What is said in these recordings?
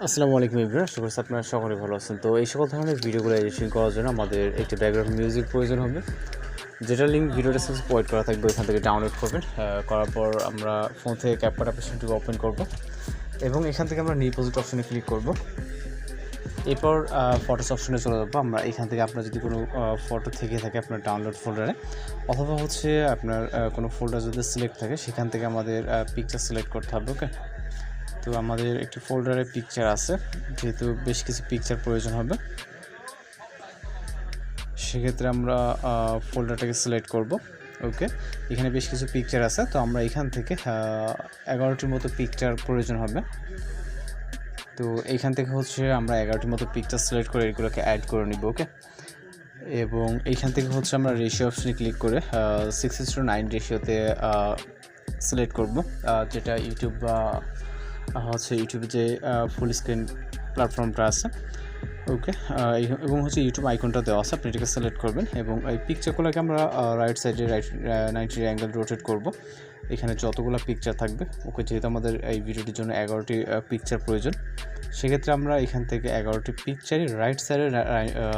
আসসালামু আলাইকুম এভরিওয়ান, আশা করছি আপনারা সকলে ভালো আছেন। তো এই সকল ধরনের ভিডিওগুলো এডিটিং করার জন্য আমাদের একটি ব্যাকগ্রাউন্ড মিউজিক প্রয়োজন হবে, যেটা লিঙ্ক ভিডিও ডেসক্রিপশনে প্রোভাইড করা থাকবে। ওইখান থেকে ডাউনলোড করবেন। করার পর আমরা ফোন থেকে ক্যাপকাট অ্যাপ্লিকেশনটিকে ওপেন করব এবং এখান থেকে আমরা নিউ প্রজেক্ট অপশনে ক্লিক করব। এরপর ফটোস অপশনে চলে যাবো। আমরা এখান থেকে আপনার যদি কোনো ফটো থেকে থাকে আপনার ডাউনলোড ফোল্ডারে, অথবা হচ্ছে আপনার কোনো ফোল্ডার যদি সিলেক্ট থাকে সেখান থেকে আমাদের পিকচার সিলেক্ট করতে হবে। ওকে, তো আমাদের একটি ফোল্ডারে পিকচার আছে, যেহেতু বেশ কিছু পিকচার প্রয়োজন হবে, সেক্ষেত্রে আমরা ফোল্ডারটাকে সিলেক্ট করব। ওকে, এখানে বেশ কিছু পিকচার আছে, তো আমরা এখান থেকে 11টির মতো পিকচার প্রয়োজন হবে। তো এইখান থেকে হচ্ছে আমরা 11টির মতো পিকচার সিলেক্ট করে এগুলোকে অ্যাড করে নিব। ওকে, এবং এইখান থেকে হচ্ছে আমরা রেশিও অপশনে ক্লিক করে 6:9 রেশিওতে সিলেক্ট করব, যেটা ইউটিউব বা হচ্ছে ইউটিউবে যে ফুল স্ক্রিন প্ল্যাটফর্মটা আছে। ওকে, এবং হচ্ছে ইউটিউব আইকনটা দেওয়া আছে, আপনি এটাকে সিলেক্ট করবেন এবং এই পিকচারগুলোকে আমরা রাইট সাইডে 90 অ্যাঙ্গেল রোটেট করব। এখানে যতগুলো পিকচার থাকবে, ওকে, যেহেতু আমাদের এই ভিডিওটির জন্য 11টি পিকচার প্রয়োজন, সেক্ষেত্রে আমরা এখান থেকে 11টি পিকচারই রাইট সাইডে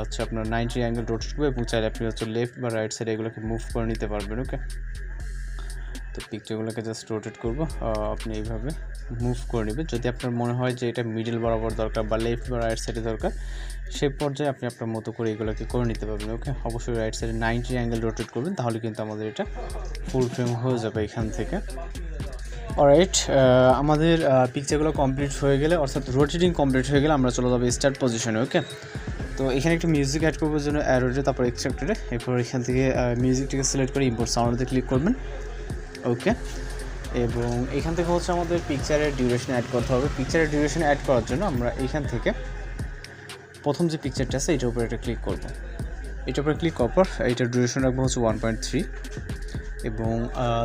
হচ্ছে আপনার 90 অ্যাঙ্গেল রোটেট করবো এবং চাইলে আপনি হচ্ছে লেফট বা রাইট সাইডে এগুলোকে মুভ করে নিতে পারবেন। ওকে, তো পিকচারগুলোকে জাস্ট রোটেট করবো, আপনি এইভাবে মুভ করে নেবেন। যদি আপনার মনে হয় যে এটা মিডল বরাবর দরকার বা লেফট বা রাইট সাইডে দরকার, সেই পর্যায়ে আপনি আপনার মতো করে এগুলোকে করে নিতে পারবেন। ওকে, অবশ্যই রাইট সাইডে 90 অ্যাঙ্গেল রোটেট করবেন, তাহলে কিন্তু আমাদের এটা ফুল ফ্রেম হয়ে যাবে এখান থেকে। অলরাইট, আমাদের পিকচারগুলো কমপ্লিট হয়ে গেলে, অর্থাৎ রোটেটিং কমপ্লিট হয়ে গেলে আমরা চলে যাবো স্টার্ট পজিশনে। ওকে, তো এখানে একটু মিউজিক অ্যাড করবার জন্য অ্যারোতে, তারপর এক্সট্রাক্টরে, এরপর এখান থেকে মিউজিকটাকে সিলেক্ট করে ইম্পোর্ট সাউন্ডে ক্লিক করবেন। ওকে, এবং এখান থেকে হচ্ছে আমাদের পিকচারের ডিউরেশন অ্যাড করতে হবে। পিকচারের ডিউরেশন অ্যাড করার জন্য আমরা এইখান থেকে প্রথম যে পিকচারটা আছে এটার উপরে এটা ক্লিক করব। এটার উপরে ক্লিক করার পর এটার ডিউরেশন রাখবো হচ্ছে 1.3, এবং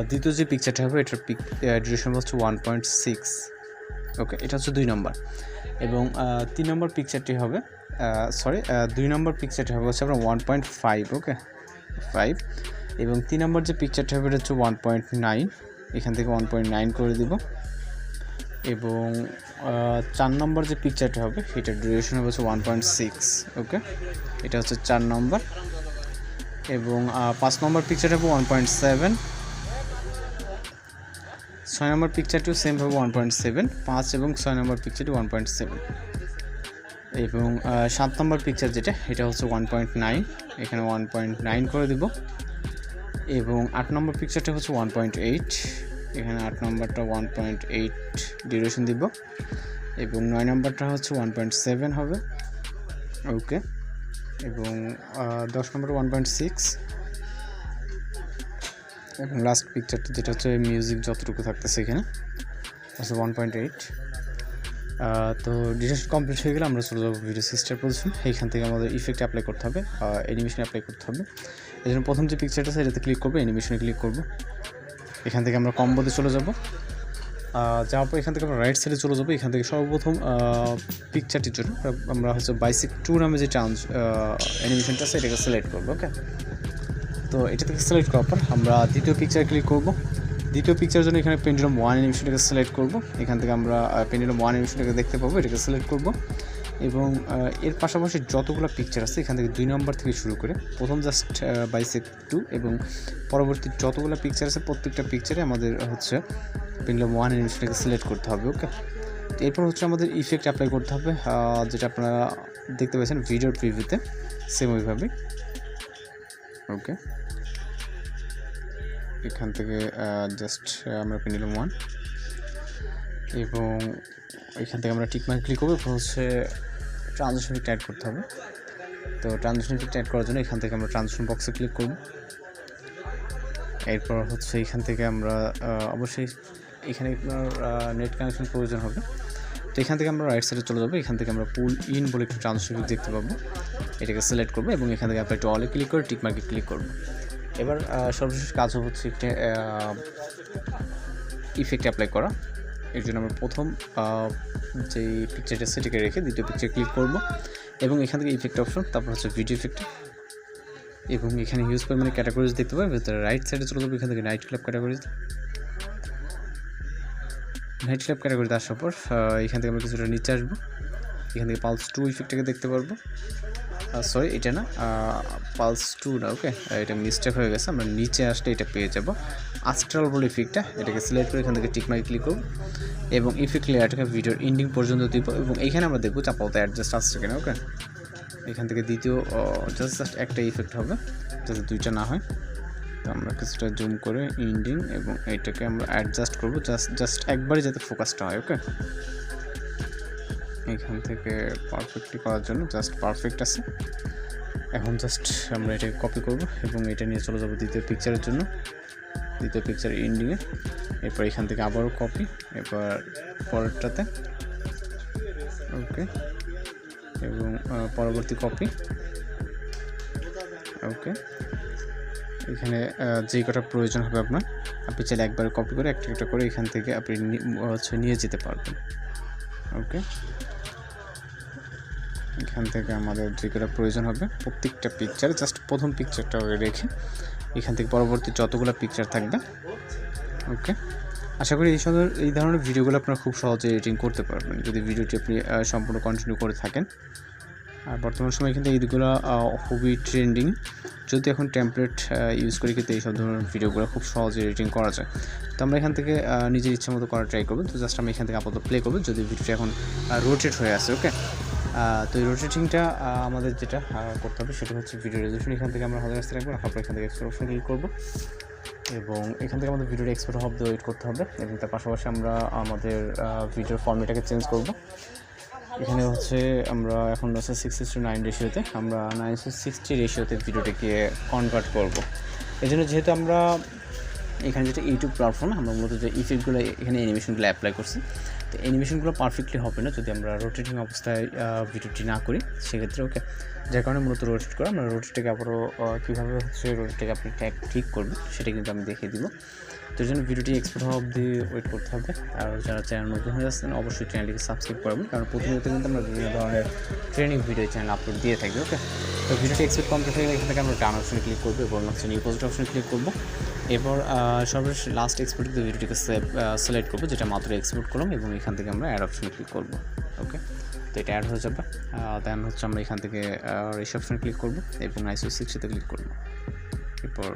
দ্বিতীয় যে পিকচারটা হবে এটার ডিউরেশন হচ্ছে 1.6। ওকে, এটা হচ্ছে 2 নম্বর, এবং 3 নম্বর পিকচারটি হবে 2 নম্বর পিকচারটি হবে হচ্ছে আমরা 1.5। ওকে, 5, এবং 3 নম্বর যে পিকচারটা হবে এটা হচ্ছে 1.9, এখান থেকে 1.9 করে দিব, এবং 4 নম্বর যে পিকচারটা হবে সেটার ডিউরেশন হবে হচ্ছে 1.6। ওকে, এটা হচ্ছে 4 নম্বর, এবং 5 নম্বর পিকচারটা হবে 1.7, 6 নম্বর পিকচারটিও সেম হবে 1.7, 5 এবং 6 নম্বর পিকচারটি 1.7, এবং 7 নম্বর পিকচার যেটা এটা হচ্ছে 1.9, এখানে 1.9 করে দিব, এবং 8 নম্বর পিকচারটা হচ্ছে 1.8, এখানে 8 নম্বরটা 1.8 ডিউরেশন দিব, এবং 9 নম্বরটা হচ্ছে 1.7 হবে। ওকে, এবং 10 নম্বর 1.6, এবং লাস্ট পিকচারটা যেটা হচ্ছে মিউজিক যতটুকু থাকতেছে এখানে হচ্ছে 1.8। তো ডিউরেশন কমপ্লিট হয়ে গেলে আমরা চলে যাবো ভিডিও সিস্টার পজিশন। এইখান থেকে আমাদের ইফেক্ট অ্যাপ্লাই করতে হবে, অ্যানিমেশন অ্যাপ্লাই করতে হবে। এই জন্য প্রথম যে পিকচারটা আছে এটাতে ক্লিক করবো, অ্যানিমেশনে ক্লিক করব। এখান থেকে আমরা কম্বোতে চলে যাব, যাওয়ার পর এখান থেকে আমরা রাইট সাইডে চলে যাবো। এখান থেকে সর্বপ্রথম পিকচারটির জন্য আমরা হচ্ছে বাইসিক 2 নামে যে অ্যানিমেশনটা আছে এটাকে সিলেক্ট করবো। ওকে, তো এটা থেকে সিলেক্ট করার পর আমরা দ্বিতীয় পিকচারে ক্লিক করব। দ্বিতীয় পিকচারের জন্য এখানে পেন্ডুলাম 1 অ্যানিমেশনটাকে সিলেক্ট করব। এখান থেকে আমরা পেন্ডুলাম 1 অ্যানিমেশনটাকে দেখতে পাবো, এটাকে সিলেক্ট করব, এবং এর পাশাপাশি যতগুলো পিকচার আছে এখান থেকে 2 নম্বর থেকে শুরু করে প্রথম জাস্ট বাইসেক 2 এবং পরবর্তী যতগুলো পিকচার আছে প্রত্যেকটা পিকচারে আমাদের হচ্ছে পেন্ডুলাম 1 অ্যানিমেশনটাকে সিলেক্ট করতে হবে। ওকে, এরপর হচ্ছে আমাদের ইফেক্ট অ্যাপ্লাই করতে হবে, যেটা আপনারা দেখতে পাচ্ছেন ভিডিওর প্রিভিউতে, সেম ওইভাবে। ওকে, এখান থেকে জাস্ট আমরা পেন্ডুলাম 1, এবং এখান থেকে আমরা টিকমার্ক ক্লিক করবো। এরপর হচ্ছে ট্রানজিশন অ্যাড করতে হবে। তো ট্রানজিশন অ্যাড করার জন্য এখান থেকে আমরা ট্রানজিশন বক্সে ক্লিক করব। এরপর হচ্ছে এখান থেকে আমরা অবশ্যই এখানে আপনার নেট কানেকশন প্রয়োজন হবে, তো এখান থেকে আমরা রাইট সাইডে চলে যাবো। এখান থেকে আমরা পুল ইন বলে একটি ট্রানজিশন দেখতে পাবো, এটাকে সিলেক্ট করবো, এবং এখান থেকে আমরা একটু অলে ক্লিক করে টিকমার্কে ক্লিক করবো। এবার সর্বশেষ কাজ হচ্ছে একটা ইফেক্ট অ্যাপ্লাই করা। এর জন্য আমরা প্রথম যে পিকচারটা সেটাকে রেখে দ্বিতীয় পিকচার ক্লিক করব, এবং এখান থেকে ইফেক্ট অপশন, তারপর হচ্ছে ভিডিও ইফেক্ট, এবং এখানে হিউজ পরিমাণে ক্যাটাগরিজ দেখতে পাবেন। ভেতরে রাইট সাইডে চলে যাবো, এখান থেকে নাইট ক্লাব ক্যাটাগরিতে আসার পর এখান থেকে আমরা কিছুটা নিচে আসবো। এখান থেকে পালস 2 ইফেক্টটাকে দেখতে পারবো। সরি এটা না, পালস 2 না, ওকে এটা মিস্টেক হয়ে গেছে। আমরা নিচে আসলে এটা পেয়ে যাব আস্ট্রাল বলে ইফেক্টটা, এটাকে সিলেক্ট করে এখান থেকে টিক মার্কে ক্লিক করব এবং ইফেক্ট লেয়ারটাকে ভিডিওর এন্ডিং পর্যন্ত দিব এবং এইখানে আমরা দেখবো চাপাতে অ্যাডজাস্ট আসছে কিনা। ওকে এখান থেকে দ্বিতীয় জাস্ট একটা ইফেক্ট হবে, যাতে দুইটা না হয়। তো আমরা কিছুটা জুম করে এন্ডিং এবং এইটাকে আমরা অ্যাডজাস্ট করব জাস্ট একবারই যাতে ফোকাসটা হয়। ওকে এখান থেকে পারফেক্টলি করার জন্য জাস্ট পারফেক্ট আছে। এখন জাস্ট আমরা এটাকে কপি করব এবং এটা নিয়ে চলে যাব দ্বিতীয় পিকচারের জন্য, দ্বিতীয় পিকচার এন্ডিংয়ে। এরপর এখান থেকে আবারও কপি, এবার পরেরটাতে, ওকে এবং পরবর্তী কপি। ওকে এখানে যে কটা প্রয়োজন হবে আপনি চাইলে একবার কপি করে একটা একটা করে এখান থেকে আপনি নিয়ে যেতে পারবেন। ওকে এখান থেকে আমাদের যে কটা প্রয়োজন হবে প্রত্যেকটা পিকচারে জাস্ট প্রথম পিকচারটা রেখে এখান থেকে পরবর্তী যতগুলো পিকচার থাকবে। ওকে আশা করি এই ধরনের ভিডিওগুলো আপনারা খুব সহজে এডিটিং করতে পারবেন যদি ভিডিওটি আপনি সম্পূর্ণ কন্টিনিউ করে থাকেন। আর বর্তমান সময়ে কিন্তু এইগুলো খুবই ট্রেন্ডিং, যদি এখন টেমপ্লেট ইউজ করি কিন্তু এইসব ধরনের ভিডিওগুলো খুব সহজে এডিটিং করা যায়। তো আমরা এখান থেকে নিজের ইচ্ছা মতো করার ট্রাই করবো। তো জাস্ট আমি এখান থেকে আপাতত প্লে করবো যদি ভিডিওটা এখন রোটেট হয়ে আসে। ওকে তো এই রোটেটিংটা আমাদের যেটা করতে হবে সেটা হচ্ছে ভিডিও রেজলিউশন। এখান থেকে আমরা 1000 রাখবো, রাখার পর এখান থেকে এক্সপোর্ট অপশন ক্লিক করবো এবং এখান থেকে আমাদের ভিডিওটা এক্সপোর্ট হবে ওয়েট করতে হবে এবং তার পাশাপাশি আমরা আমাদের ভিডিওর ফর্মেটটাকে চেঞ্জ করব। এখানে হচ্ছে আমরা এখন 6:9 রেশিওতে আমরা 9:60 রেশিওতে ভিডিওটাকে কনভার্ট করব। এই জন্য যেহেতু আমরা এখানে যেটা ইউটিউব প্ল্যাটফর্ম আমরা মূলত যে ইফেক্টগুলো এখানে অ্যানিমেশনগুলো অ্যাপ্লাই করছি, তো অ্যানিমেশনগুলো পারফেক্টলি হবে না যদি আমরা রোটেটিং অবস্থায় ভিডিওটি না করি সেক্ষেত্রে। ওকে যার কারণে মূলত রোটেট করা, আমরা রোটেটটাকে আবারও কীভাবে হচ্ছে রোটেটটাকে আপনি ঠিক করবেন সেটা কিন্তু আমি দেখিয়ে দিব। তো এই জন্য ভিডিওটি এক্সপোর্ট হওয়া অবধি ওয়েট করতে হবে। আর যারা চ্যানেল নতুন হয়ে যাচ্ছেন অবশ্যই চ্যানেলটিকে সাবস্ক্রাইব করবেন, কারণ প্রতিনিয়ত কিন্তু আমরা বিভিন্ন ধরনের ট্রেনিং ভিডিও চ্যানেল আপলোড দিয়ে থাকি। ওকে তো ভিডিওটি এক্সপোর্ট কমপ্লিট হয়ে গেলে এখান থেকে আমরা ডান অপশনে ক্লিক করবো এবং হচ্ছে নিউ প্রজেক্ট অপশনে ক্লিক করবো। এরপর সর্বশেষ লাস্ট এক্সপোর্ট ভিডিওটিকে সিলেক্ট করবো যেটা মাত্র এক্সপোর্ট করলাম এবং এখান থেকে আমরা অ্যাড অপশনে ক্লিক করবো। ওকে তো এটা অ্যাড হয়ে যাবে। দেন হচ্ছে আমরা এখান থেকে রেশিও অপশনে ক্লিক করবো এবং ISO 60-তে ক্লিক করবো। এরপর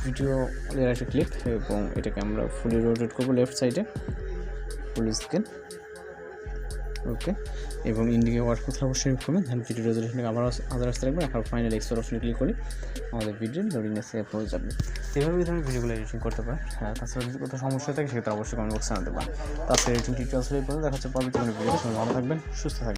ভিডিও লেয়ারে ক্লিক এবং এটাকে আমরা ফুলি রোটেট করবো লেফট সাইডে ফুল স্ক্রিন। ওকে এবং ইন্ডিকে ওয়ার্ক করতে অবশ্যই করবেন। দেন ভিডিও রেজলিউশনকে আবার আদার আসতে রাখবেন, এখন ফাইনাল এক্সপোর্ট অপশনে ক্লিক করি আমাদের ভিডিও লোডিংয়ে সেভ হয়ে যাবে। এইভাবে ধরনের ভিডিওগুলো এডিটিং করতে পারেন। তাছাড়া যদি কোথাও সমস্যা থাকে সেক্ষেত্রে অবশ্যই কমেন্ট বক্সে জানাতে পারেন। তাছাড়া এডিটিং টিউটোরিয়াল দেখা হচ্ছে পরবর্তী কোনো ভিডিও। ভালো থাকবেন, সুস্থ থাকবেন।